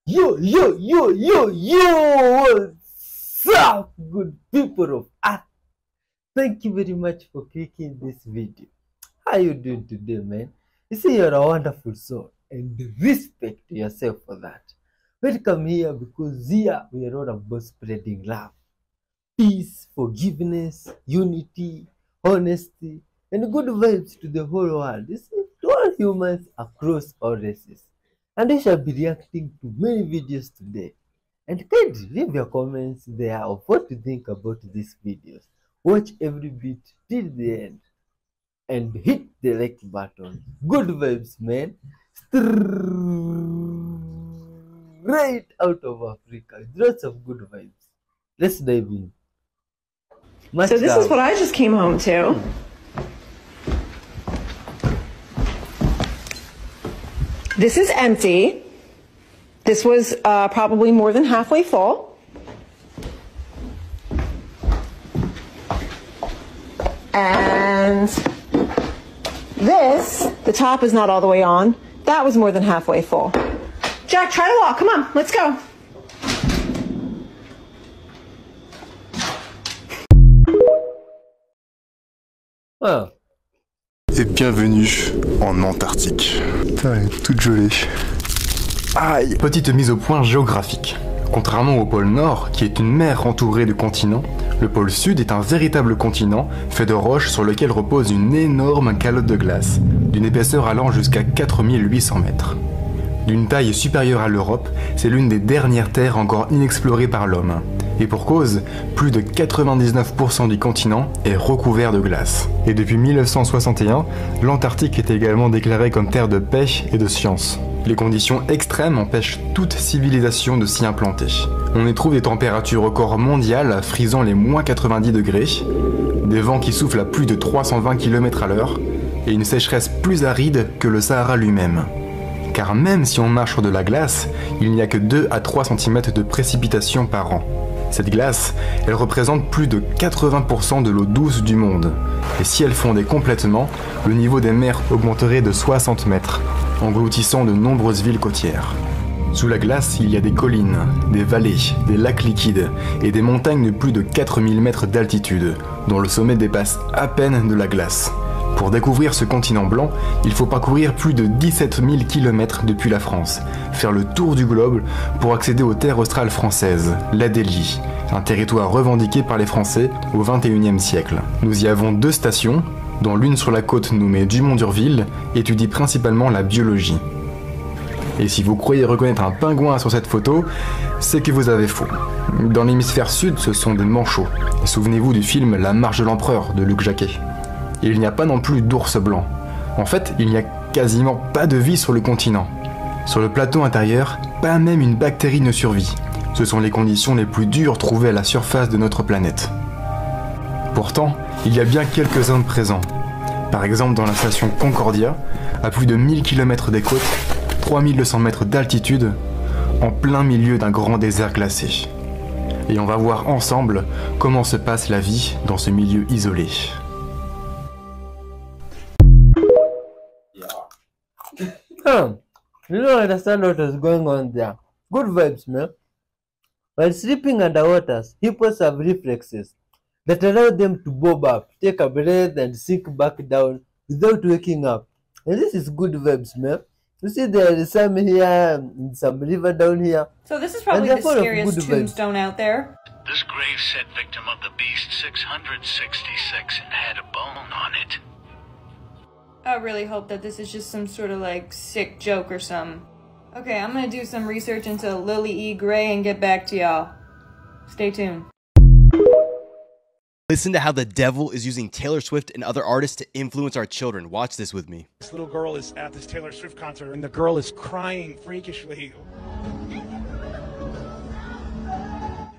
What's up, good people of Earth? Thank you very much for clicking this video. How you doing today, man? You see, you're a wonderful soul, and respect yourself for that. Welcome here because here we are all about spreading love, peace, forgiveness, unity, honesty, and good vibes to the whole world. You see, to all humans across all races. And we shall be reacting to many videos today. And kindly leave your comments there of what you think about these videos. Watch every bit till the end. And hit the like button. Good vibes, man. Straight out of Africa. Lots of good vibes. Let's dive in. Much so this love. is what I just came home to. This is empty. This was probably more than halfway full. And this, the top is not all the way on. That was more than halfway full. Jack, try to walk. Come on, let's go. Oh. Et bienvenue en Antarctique. Putain, elle est toute gelée. Aïe. Petite mise au point géographique. Contrairement au pôle Nord, qui est une mer entourée de continents, le pôle Sud est un véritable continent fait de roches sur lequel repose une énorme calotte de glace, d'une épaisseur allant jusqu'à 4800 mètres. D'une taille supérieure à l'Europe, c'est l'une des dernières terres encore inexplorées par l'homme. Et pour cause, plus de 99% du continent est recouvert de glace. Et depuis 1961, l'Antarctique est également déclarée comme terre de pêche et de science. Les conditions extrêmes empêchent toute civilisation de s'y implanter. On y trouve des températures records mondiales frisant les moins 90 degrés, des vents qui soufflent à plus de 320 km à l'heure, et une sécheresse plus aride que le Sahara lui-même. Car même si on marche sur de la glace, il n'y a que 2 à 3 cm de précipitations par an. Cette glace, elle représente plus de 80% de l'eau douce du monde. Et si elle fondait complètement, le niveau des mers augmenterait de 60 mètres, engloutissant de nombreuses villes côtières. Sous la glace, il y a des collines, des vallées, des lacs liquides et des montagnes de plus de 4000 mètres d'altitude, dont le sommet dépasse à peine de la glace. Pour découvrir ce continent blanc, il faut parcourir plus de 17 000 km depuis la France, faire le tour du globe pour accéder aux terres australes françaises, l'Adélie, un territoire revendiqué par les Français au XXIe siècle. Nous y avons 2 stations, dont l'une sur la côte nommée Dumont-d'Urville étudie principalement la biologie. Et si vous croyez reconnaître un pingouin sur cette photo, c'est que vous avez faux. Dans l'hémisphère sud, ce sont des manchots. Souvenez-vous du film La Marche de l'Empereur de Luc Jacquet. Et il n'y a pas non plus d'ours blanc. En fait, il n'y a quasiment pas de vie sur le continent. Sur le plateau intérieur, pas même une bactérie ne survit. Ce sont les conditions les plus dures trouvées à la surface de notre planète. Pourtant, il y a bien quelques hommes présents. Par exemple dans la station Concordia, à plus de 1000 km des côtes, 3200 mètres d'altitude, en plein milieu d'un grand désert glacé. Et on va voir ensemble comment se passe la vie dans ce milieu isolé. You don't understand what is going on there. Good vibes, man. While sleeping underwater, hippos have reflexes that allow them to bob up, take a breath, and sink back down without waking up. And this is good vibes, man. You see, there is some here, some river down here. So this is probably the scariest tombstone out there. This grave set victim of the beast 666 and had a bone on it. I really hope that this is just some sort of like sick joke or something. Okay, I'm gonna do some research into Lily E. Gray and get back to y'all. Stay tuned. Listen to how the devil is using Taylor Swift and other artists to influence our children. Watch this with me. This little girl is at this Taylor Swift concert and the girl is crying freakishly.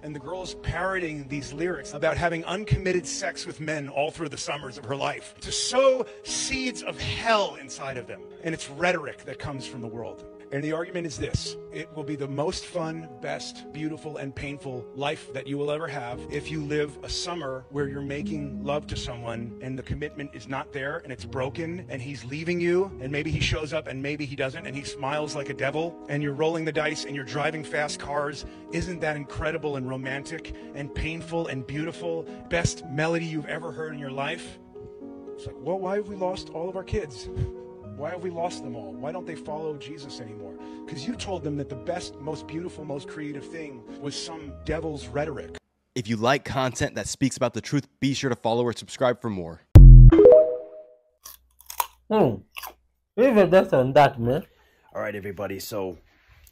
And the girl's parroting these lyrics about having uncommitted sex with men all through the summers of her life to sow seeds of hell inside of them. And it's rhetoric that comes from the world. And the argument is this: it will be the most fun, best, beautiful, and painful life that you will ever have if you live a summer where you're making love to someone and the commitment is not there and it's broken and he's leaving you and maybe he shows up and maybe he doesn't and he smiles like a devil and you're rolling the dice and you're driving fast cars. Isn't that incredible and romantic and painful and beautiful? Best melody you've ever heard in your life? It's like, well, why have we lost all of our kids? Why have we lost them all? Why don't they follow Jesus anymore? Because you told them that the best, most beautiful, most creative thing was some devil's rhetoric. If you like content that speaks about the truth, be sure to follow or subscribe for more. Even that's on that, man. All right, everybody. So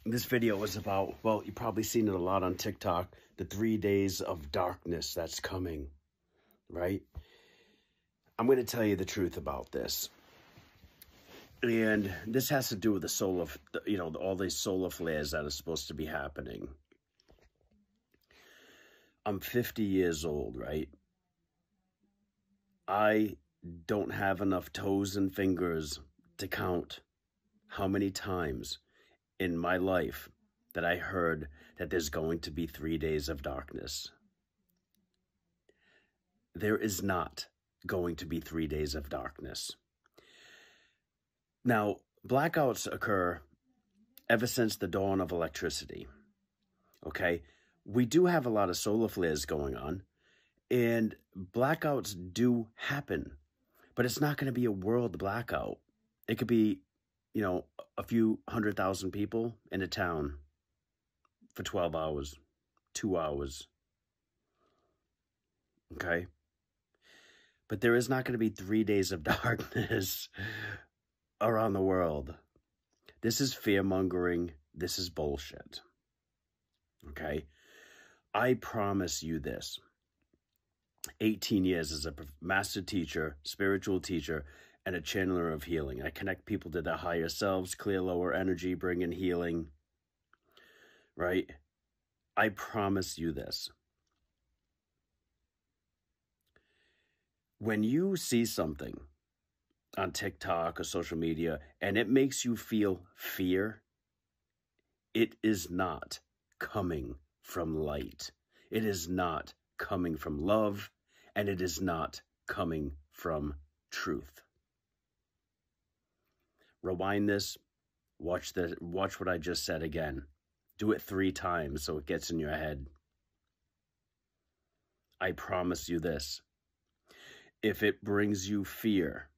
this video was about, well, you've probably seen it a lot on TikTok, the 3 days of darkness that's coming, right? I'm going to tell you the truth about this. And this has to do with the solar, you know, all these solar flares that are supposed to be happening. I'm 50 years old, right? I don't have enough toes and fingers to count how many times in my life that I heard that there's going to be 3 days of darkness. There is not going to be 3 days of darkness. Now, blackouts occur ever since the dawn of electricity, okay? We do have a lot of solar flares going on, and blackouts do happen, but it's not going to be a world blackout. It could be, you know, a few 100,000 people in a town for 12 hours, 2 hours, okay? But there is not going to be 3 days of darkness around the world. This is fear-mongering. This is bullshit. Okay? I promise you this. 18 years as a master teacher, spiritual teacher, and a channeler of healing. I connect people to their higher selves, clear lower energy, bring in healing. Right? I promise you this. When you see something on TikTok or social media, and it makes you feel fear, it is not coming from light. It is not coming from love, and it is not coming from truth. Rewind this, watch what I just said again. Do it 3 times so it gets in your head. I promise you this. If it brings you fear,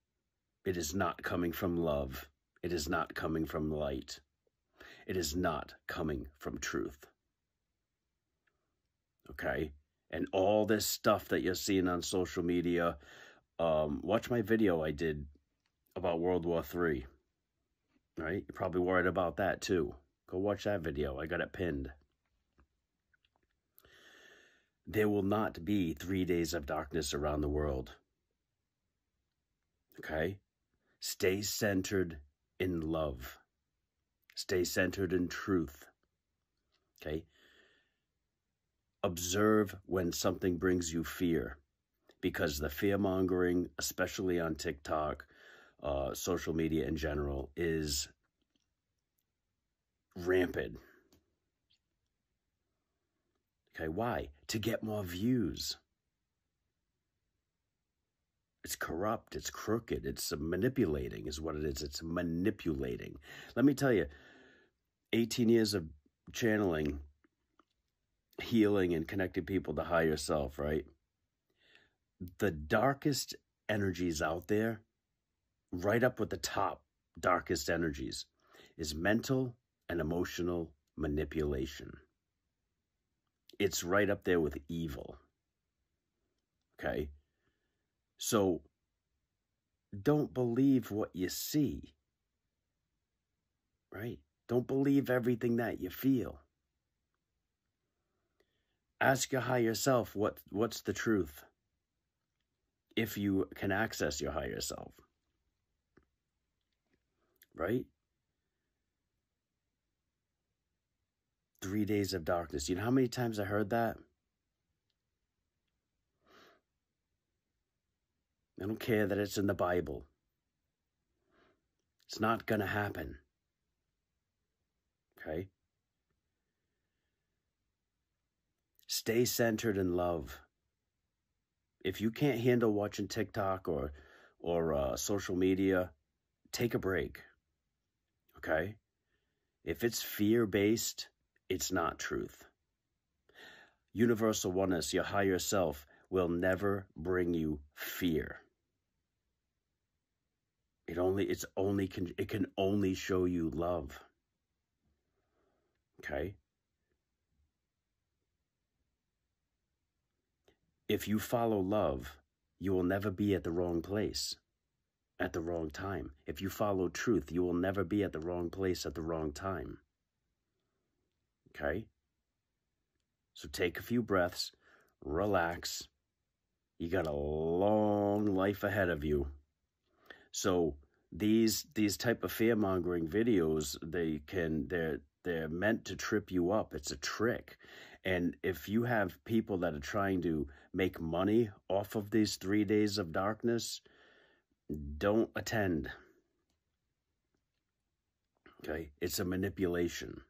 it is not coming from love. It is not coming from light. It is not coming from truth. Okay? And all this stuff that you're seeing on social media, watch my video I did about World War III. Right? You're probably worried about that too. Go watch that video. I got it pinned. There will not be 3 days of darkness around the world. Okay? Stay centered in love. Stay centered in truth. Okay? Observe when something brings you fear, because the fear-mongering, especially on TikTok, social media in general, is rampant. Okay, why? To get more views. It's corrupt, it's crooked, it's manipulating is what it is. It's manipulating. Let me tell you, 18 years of channeling, healing, and connecting people to higher self, right? The darkest energies out there, right up with the top darkest energies, is mental and emotional manipulation. It's right up there with evil. Okay? So, don't believe what you see, right? Don't believe everything that you feel. Ask your higher self what's the truth, if you can access your higher self, right? 3 days of darkness. You know how many times I heard that? I don't care that it's in the Bible. It's not going to happen. Okay? Stay centered in love. If you can't handle watching TikTok or social media, take a break. Okay? If it's fear-based, it's not truth. Universal oneness, your higher self, will never bring you fear. It can only show you love. Okay? If you follow love, you will never be at the wrong place at the wrong time. If you follow truth, you will never be at the wrong place at the wrong time. Okay? So take a few breaths, relax. You got a long life ahead of you. So these type of fear-mongering videos, they're meant to trip you up. It's a trick. And if you have people that are trying to make money off of these 3 days of darkness, don't attend. Okay? It's a manipulation.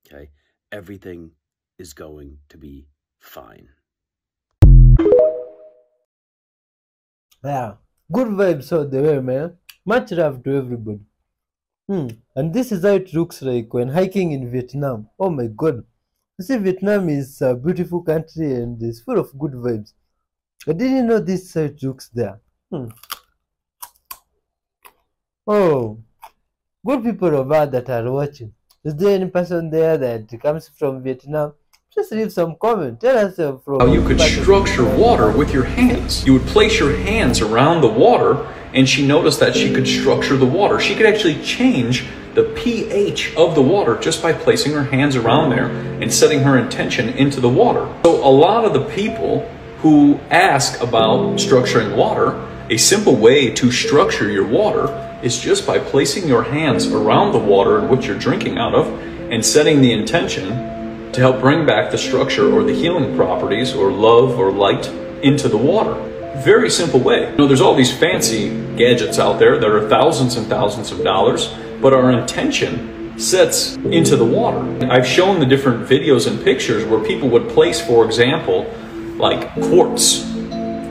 Okay? Everything is going to be fine. Yeah, good vibes out the way, man. Much love to everybody. And this is how it looks like when hiking in Vietnam. Oh my god. You see, Vietnam is a beautiful country and it's full of good vibes. I didn't know this is how it looks there. Oh, good people over that are watching. Is there any person there that comes from Vietnam? Just leave some comment. Tell us from how you could structure water with your hands. You would place your hands around the water, and she noticed that she could structure the water. She could actually change the pH of the water just by placing her hands around there and setting her intention into the water. So a lot of the people who ask about structuring water, a simple way to structure your water is just by placing your hands around the water in which you're drinking out of and setting the intention to help bring back the structure or the healing properties or love or light into the water. Very simple way. You know, there's all these fancy gadgets out there that are thousands and thousands of dollars, but our intention sets into the water. I've shown the different videos and pictures where people would place, for example, like quartz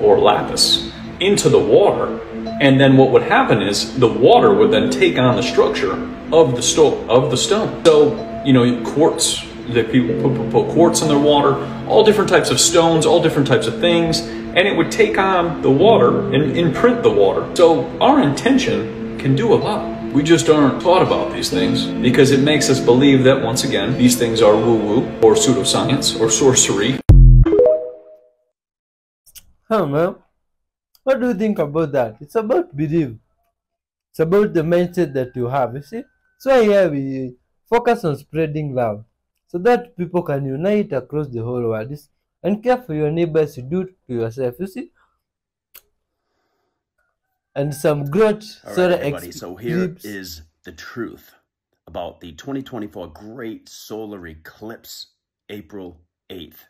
or lapis into the water, and then what would happen is the water would then take on the structure of the stone. So, you know, quartz, that people put quartz in their water, all different types of stones, all different types of things, and it would take on the water and imprint the water. So our intention can do a lot. We just aren't taught about these things because it makes us believe that, once again, these things are woo-woo or pseudoscience or sorcery. Huh, man? What do you think about that? It's about belief. It's about the mindset that you have, you see? So here we focus on spreading love so that people can unite across the whole world and care for your neighbors, you do to yourself, you see? And some great solar everybody. So here is the truth about the 2024 Great Solar Eclipse, April 8th.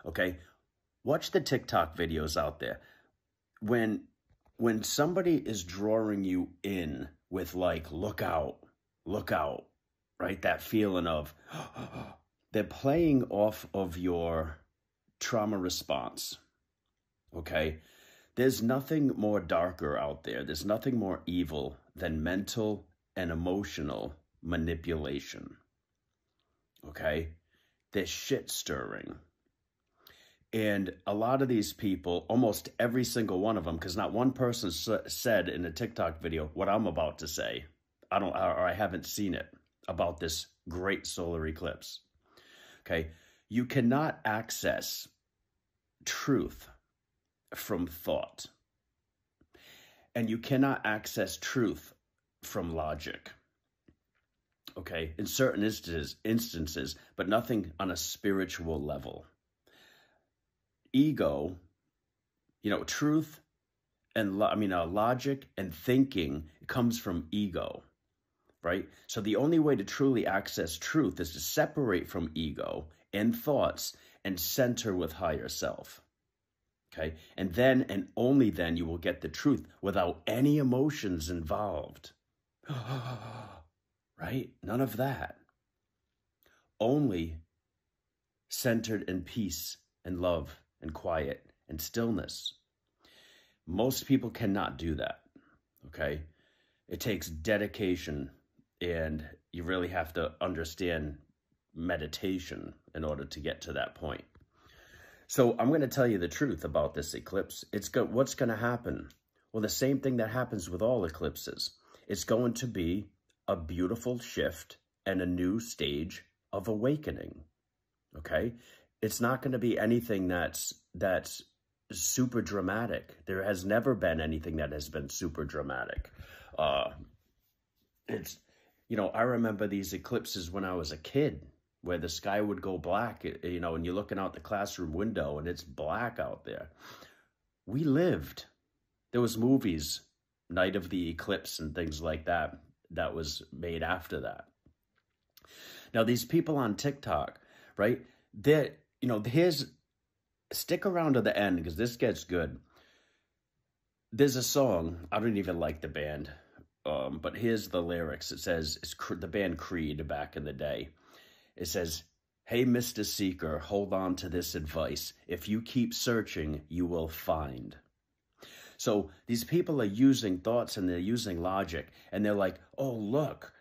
Okay? Watch the TikTok videos out there. When somebody is drawing you in with like, look out, right? That feeling of, they're playing off of your trauma response, okay? There's nothing more darker out there. There's nothing more evil than mental and emotional manipulation, okay? There's shit stirring. And a lot of these people, almost every single one of them, because not one person said in a TikTok video what I'm about to say. I haven't seen it about this great solar eclipse. Okay, you cannot access truth from thought, and you cannot access truth from logic. Okay, in certain instances, but nothing on a spiritual level. Ego, you know, truth and logic and thinking comes from ego, right? So the only way to truly access truth is to separate from ego and thoughts and center with higher self, okay? And then and only then you will get the truth without any emotions involved. right? None of that. Only centered in peace and love and quiet and stillness. Most people cannot do that, okay? It takes dedication, and you really have to understand meditation in order to get to that point. So I'm going to tell you the truth about this eclipse. What's going to happen? Well, the same thing that happens with all eclipses. It's going to be a beautiful shift and a new stage of awakening, okay? It's not going to be anything that's super dramatic. There has never been anything that has been super dramatic. It's, you know, I remember these eclipses when I was a kid, where the sky would go black, you know, and you're looking out the classroom window and it's black out there. We lived. There was movies, Night of the Eclipse and things like that, that was made after that. Now, these people on TikTok, right, they're, you know, stick around to the end because this gets good. There's a song, I don't even like the band, but here's the lyrics. It says, it's the band Creed back in the day. It says, "Hey, Mr. Seeker, hold on to this advice. If you keep searching, you will find." So these people are using thoughts and they're using logic, and they're like, oh, look,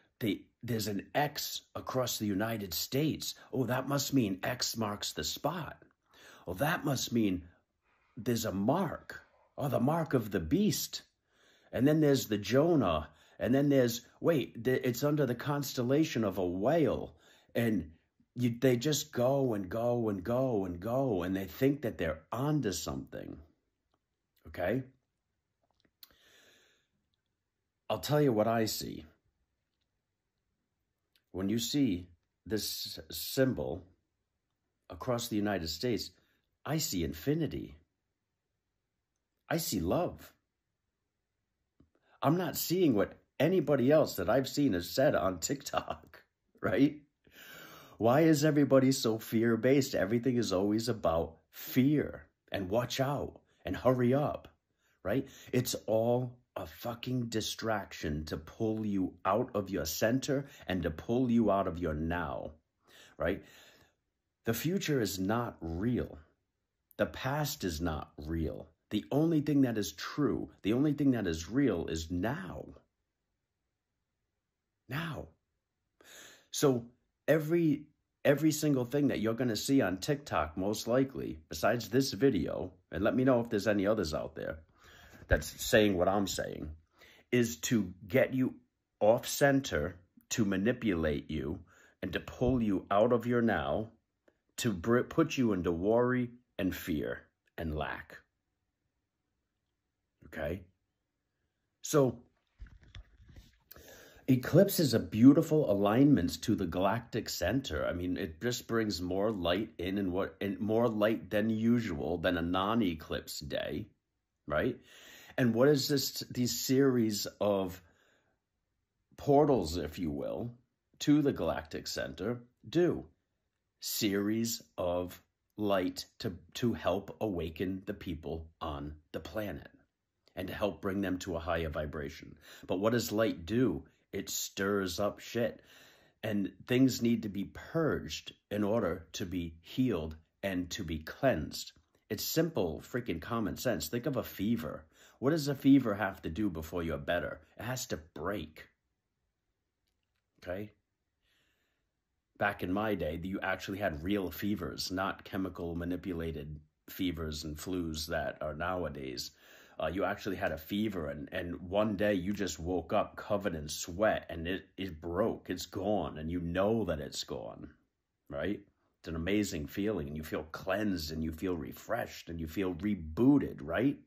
there's an X across the United States. Oh, that must mean X marks the spot. Oh, that must mean there's a mark. Oh, the mark of the beast. And then there's the Jonah. And then there's, wait, it's under the constellation of a whale. And they just go and go and go and go, and they think that they're onto something, okay? I'll tell you what I see. When you see this symbol across the United States, I see infinity. I see love. I'm not seeing what anybody else that I've seen has said on TikTok, right? Why is everybody so fear-based? Everything is always about fear and watch out and hurry up, right? It's all a fucking distraction to pull you out of your center and to pull you out of your now, right? The future is not real. The past is not real. The only thing that is true, the only thing that is real is now. Now. So every single thing that you're going to see on TikTok, most likely, besides this video, and let me know if there's any others out there that's saying what I'm saying, is to get you off center, to manipulate you, and to pull you out of your now, to put you into worry and fear and lack. Okay? So eclipses are beautiful alignments to the galactic center. I mean, it just brings more light in, and more light than usual than a non-eclipse day, right? And what is these series of portals, if you will, to the galactic center do? Series of light to help awaken the people on the planet and to help bring them to a higher vibration. But what does light do? It stirs up shit, and things need to be purged in order to be healed and to be cleansed. It's simple freaking common sense. Think of a fever. What does a fever have to do before you're better? It has to break. Okay? Back in my day, you actually had real fevers, not chemical manipulated fevers and flus that are nowadays. You actually had a fever, and one day you just woke up covered in sweat, and it broke. It's gone, and you know that it's gone, right? It's an amazing feeling, and you feel cleansed, and you feel refreshed, and you feel rebooted, right?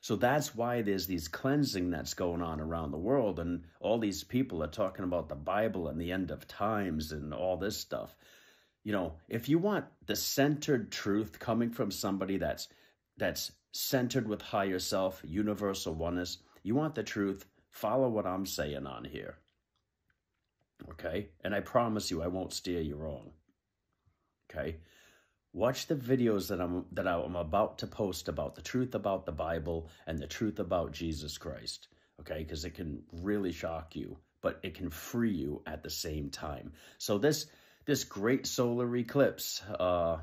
So that's why there's these cleansing that's going on around the world, and all these people are talking about the Bible and the end of times and all this stuff. You know, if you want the centered truth coming from somebody that's centered with higher self, universal oneness, you want the truth, follow what I'm saying on here. Okay? And I promise you I won't steer you wrong. Okay? Watch the videos that I'm about to post about the truth about the Bible and the truth about Jesus Christ. Okay? Because it can really shock you. but it can free you at the same time. So this great solar eclipse, yeah,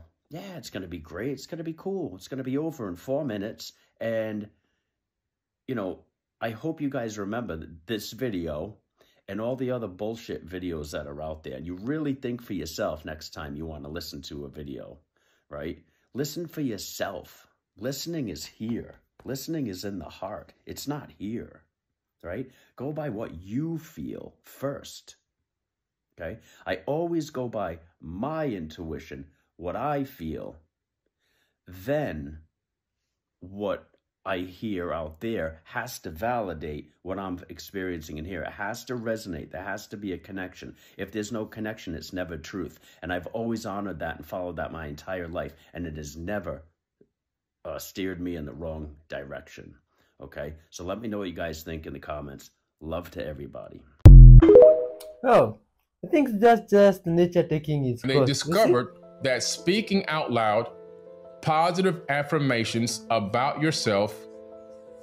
it's going to be great. It's going to be cool. It's going to be over in 4 minutes. And, you know, I hope you guys remember this video and all the other bullshit videos that are out there. And you really think for yourself next time you want to listen to a video, right? Listen for yourself. Listening is here. Listening is in the heart. It's not here, right? Go by what you feel first, okay? I always go by my intuition, what I feel. Then what I hear out there has to validate what I'm experiencing in here. It has to resonate. There has to be a connection. If there's no connection, it's never truth. And I've always honored that and followed that my entire life. And it has never steered me in the wrong direction. Okay? So let me know what you guys think in the comments. Love to everybody. Oh, I think that's just nature taking its course. They discovered that speaking out loud positive affirmations about yourself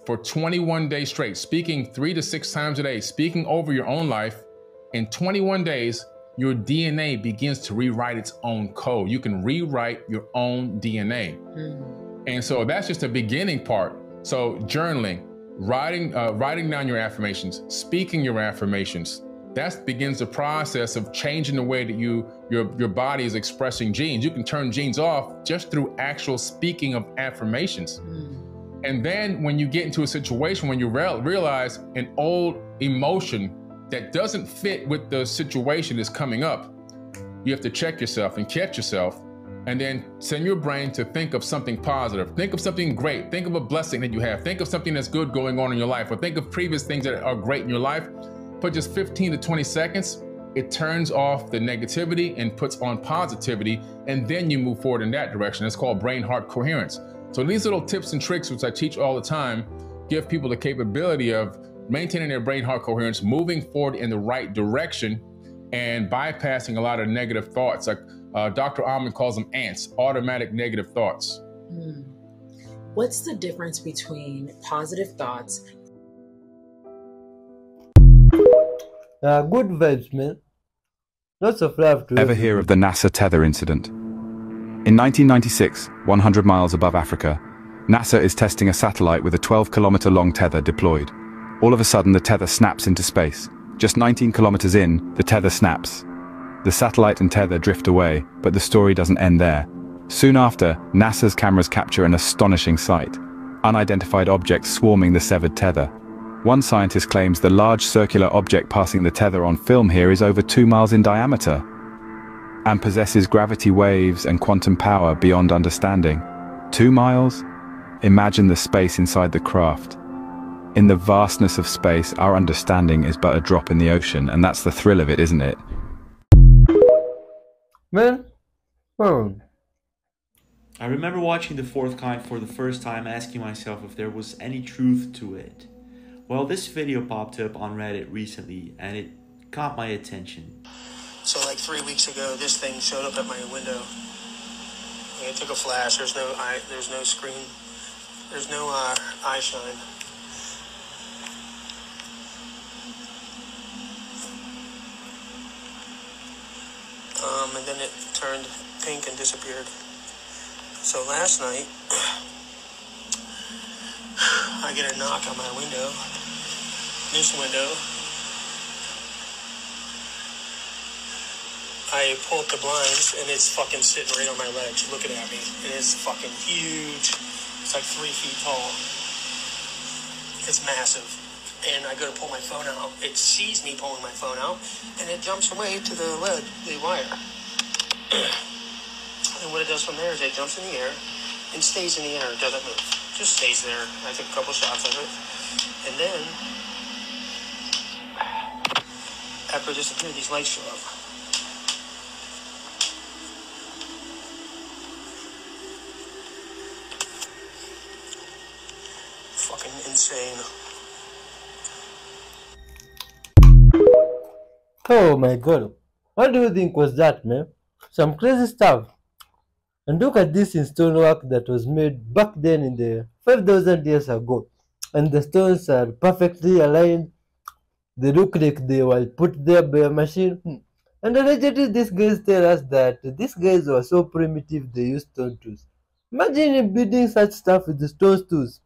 for 21 days straight, speaking 3 to 6 times a day, speaking over your own life, in 21 days, your DNA begins to rewrite its own code. You can rewrite your own DNA. And so that's just a beginning part. So journaling, writing down your affirmations, speaking your affirmations, that begins the process of changing the way that your body is expressing genes. You can turn genes off just through actual speaking of affirmations. And then when you get into a situation when you realize an old emotion that doesn't fit with the situation that's coming up, you have to check yourself and catch yourself, and then send your brain to think of something positive. Think of something great. Think of a blessing that you have. Think of something that's good going on in your life, or think of previous things that are great in your life. For just 15 to 20 seconds, it turns off the negativity and puts on positivity, and then you move forward in that direction. It's called brain-heart coherence. So these little tips and tricks, which I teach all the time, give people the capability of maintaining their brain-heart coherence, moving forward in the right direction, and bypassing a lot of negative thoughts. Like Dr. Ahmed calls them ants, automatic negative thoughts. What's the difference between positive thoughts? Good vibes, man. Lots of love to Ever hear of the NASA Tether incident? In 1996, 100 miles above Africa, NASA is testing a satellite with a 12-kilometer long tether deployed. All of a sudden, the tether snaps into space. Just 19 kilometers in, the tether snaps. The satellite and tether drift away, but the story doesn't end there. Soon after, NASA's cameras capture an astonishing sight: unidentified objects swarming the severed tether. One scientist claims the large circular object passing the tether on film here is over 2 miles in diameter and possesses gravity waves and quantum power beyond understanding. 2 miles? Imagine the space inside the craft. In the vastness of space, our understanding is but a drop in the ocean, and that's the thrill of it, isn't it? Man, I remember watching The Fourth Kind for the first time, asking myself if there was any truth to it. Well, this video popped up on Reddit recently, and it caught my attention. So like 3 weeks ago, this thing showed up at my window. I took a flash. There's no screen. There's no eye shine. And then it turned pink and disappeared. So last night, I get a knock on my window. This window. I pull up the blinds and it's fucking sitting right on my ledge looking at me. And it's fucking huge. It's like 3 feet tall. It's massive. And I go to pull my phone out. It sees me pulling my phone out and it jumps away to the lead, the wire. And what it does from there is it jumps in the air and stays in the air. It doesn't move. Just stays there. I took a couple shots of it. And then, after it disappeared, these lights show up. Fucking insane. Oh my god. What do you think was that, man? Some crazy stuff. And look at this in stonework that was made back then in the 5,000 years ago. And the stones are perfectly aligned. They look like they will put their bare machine. And allegedly, these guys tell us that these guys were so primitive they used stone tools. Imagine building such stuff with the stone tools.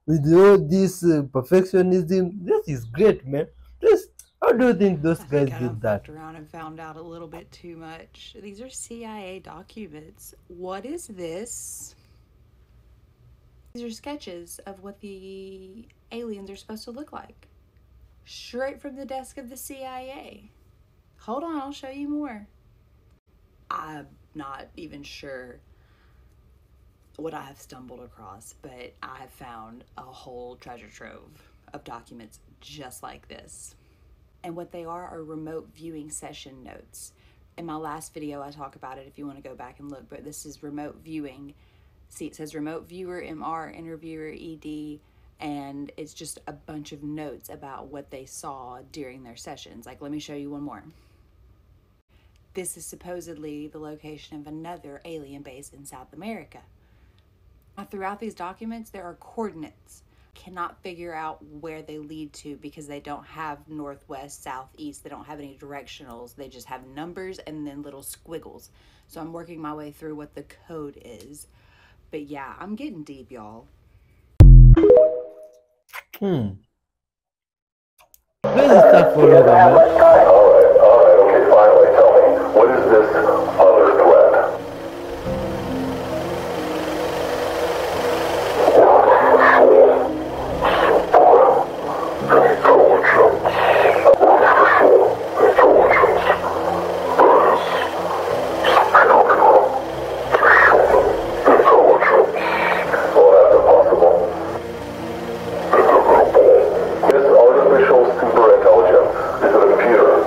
With all this perfectionism, this is great, man. Just how do you think those guys did that? Fucked around and found out a little bit too much. These are CIA documents. What is this? These are sketches of what the aliens are supposed to look like. Straight from the desk of the CIA. Hold on, I'll show you more. I'm not even sure what I have stumbled across, but I have found a whole treasure trove of documents just like this. And what they are remote viewing session notes. In my last video, I talk about it if you want to go back and look, but this is remote viewing. See, it says remote viewer, MR, interviewer, ED, and it's just a bunch of notes about what they saw during their sessions. Like, let me show you one more. This is supposedly the location of another alien base in South America. Now, throughout these documents, there are coordinates. Cannot figure out where they lead to because they don't have northwest, southeast. They don't have any directionals. They just have numbers and then little squiggles. So I'm working my way through what the code is. But yeah, I'm getting deep, y'all. Where's the stuff for you, man? Okay, finally, tell me, what is this other threat? This artificial superintelligence is a computer.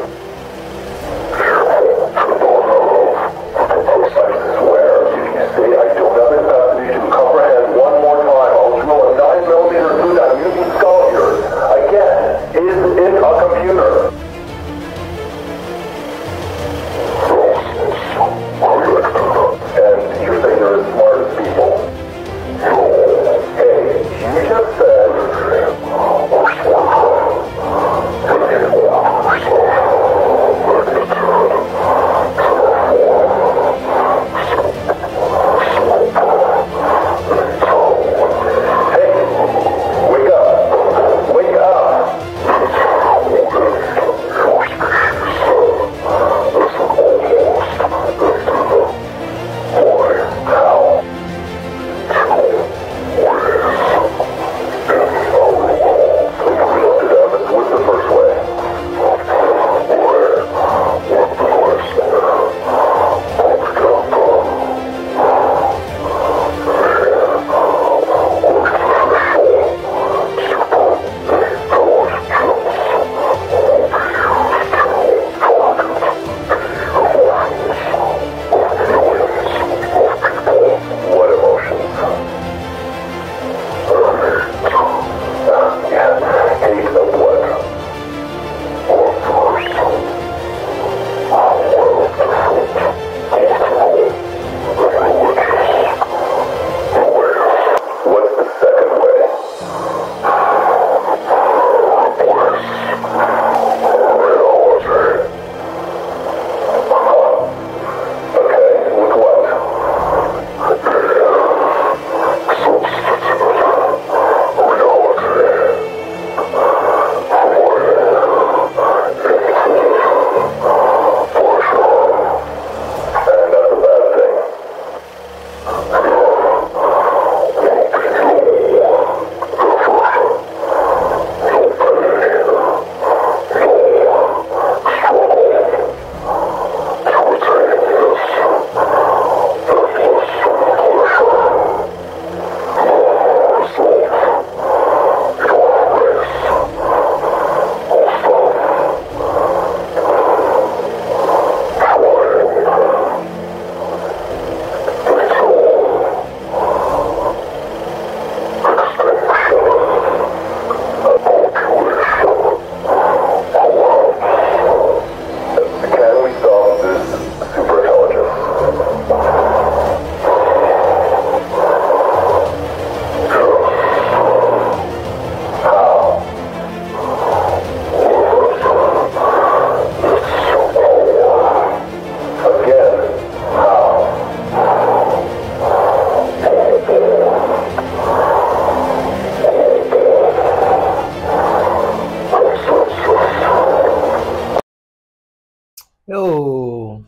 Oh,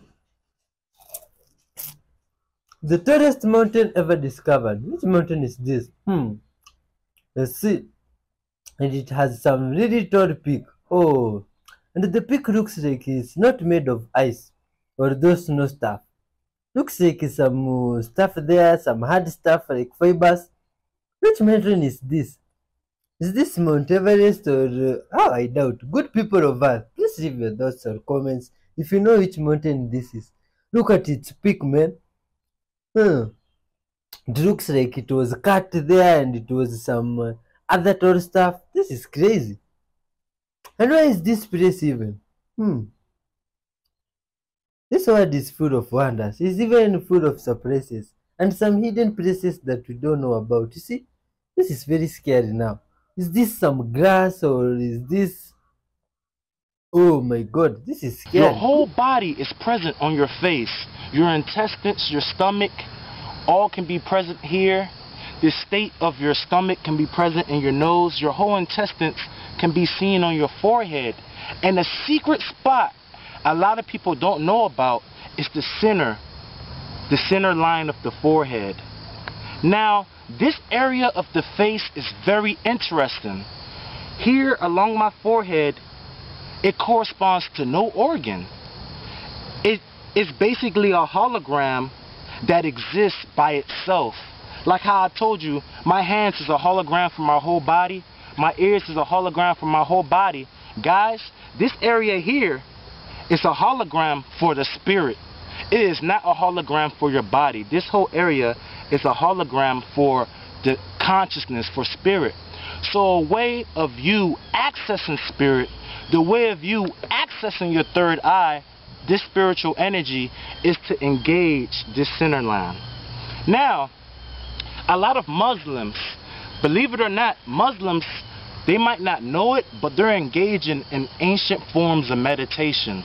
the tallest mountain ever discovered. Which mountain is this? Let's see. And it has some really tall peak. Oh, and the peak looks like it's not made of ice or those snow stuff. Looks like some stuff there, some hard stuff like fibers. Which mountain is this? Is this Mount Everest or I doubt. Good people of Earth, please leave your thoughts or comments if you know which mountain this is. Look at its peak, man. It looks like it was cut there and it was some other tall stuff. This is crazy. And where is this place even? This world is full of wonders. It's even full of surprises and some hidden places that we don't know about. You see, this is very scary now. Is this some grass or is this... Oh my god, this is scary. Your whole body is present on your face. Your intestines, your stomach, all can be present here. The state of your stomach can be present in your nose. Your whole intestines can be seen on your forehead. And a secret spot a lot of people don't know about is the center line of the forehead. Now, this area of the face is very interesting. Here along my forehead, it corresponds to no organ. It is basically a hologram that exists by itself. Like how I told you, my hands is a hologram for my whole body. My ears is a hologram for my whole body. Guys, this area here is a hologram for the spirit. It is not a hologram for your body. This whole area is a hologram for the consciousness, for spirit. So a way of you accessing spirit, the way of you accessing your third eye, this spiritual energy, is to engage this center line. Now, a lot of Muslims, believe it or not, Muslims, they might not know it, but they're engaging in ancient forms of meditation.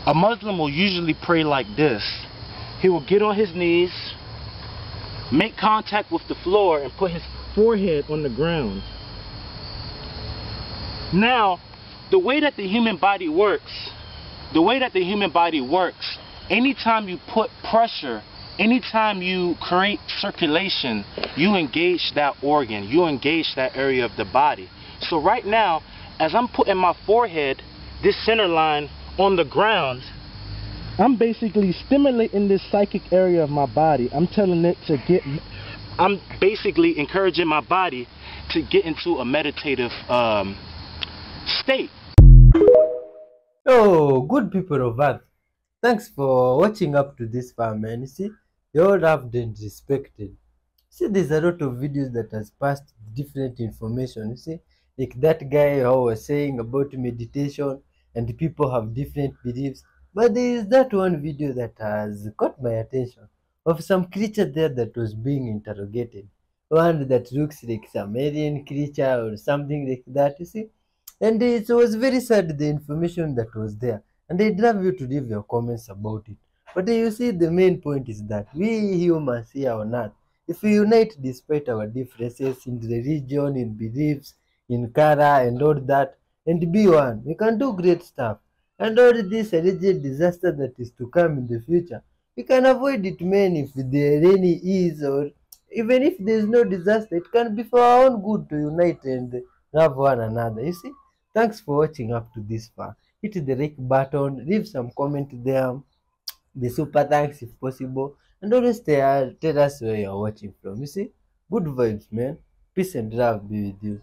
A Muslim will usually pray like this. He will get on his knees, make contact with the floor, and put his forehead on the ground. Now, the way that the human body works, anytime you put pressure, anytime you create circulation, you engage that organ, you engage that area of the body. So right now, as I'm putting my forehead, this center line, on the ground, I'm basically stimulating this psychic area of my body. I'm telling it to get, I'm basically encouraging my body to get into a meditative state. Oh, good people of Earth, thanks for watching up to this far, man. You see, you're all loved and respected. See, there's a lot of videos that has passed different information. You see, like that guy who was saying about meditation, and people have different beliefs. But there is that one video that has caught my attention of some creature there that was being interrogated. One that looks like some alien creature or something like that, you see. And it was very sad, the information that was there. And I'd love you to leave your comments about it. But you see, the main point is that we humans here on Earth, if we unite despite our differences in religion, in beliefs, in color and all that, and be one, we can do great stuff. And all this alleged disaster that is to come in the future, we can avoid it, man, if there any is, or even if there is no disaster, it can be for our own good to unite and love one another. You see, thanks for watching up to this far. Hit the like button, leave some comment there, the super thanks if possible, and always tell us where you're watching from. You see, good vibes, man. Peace and love be with you.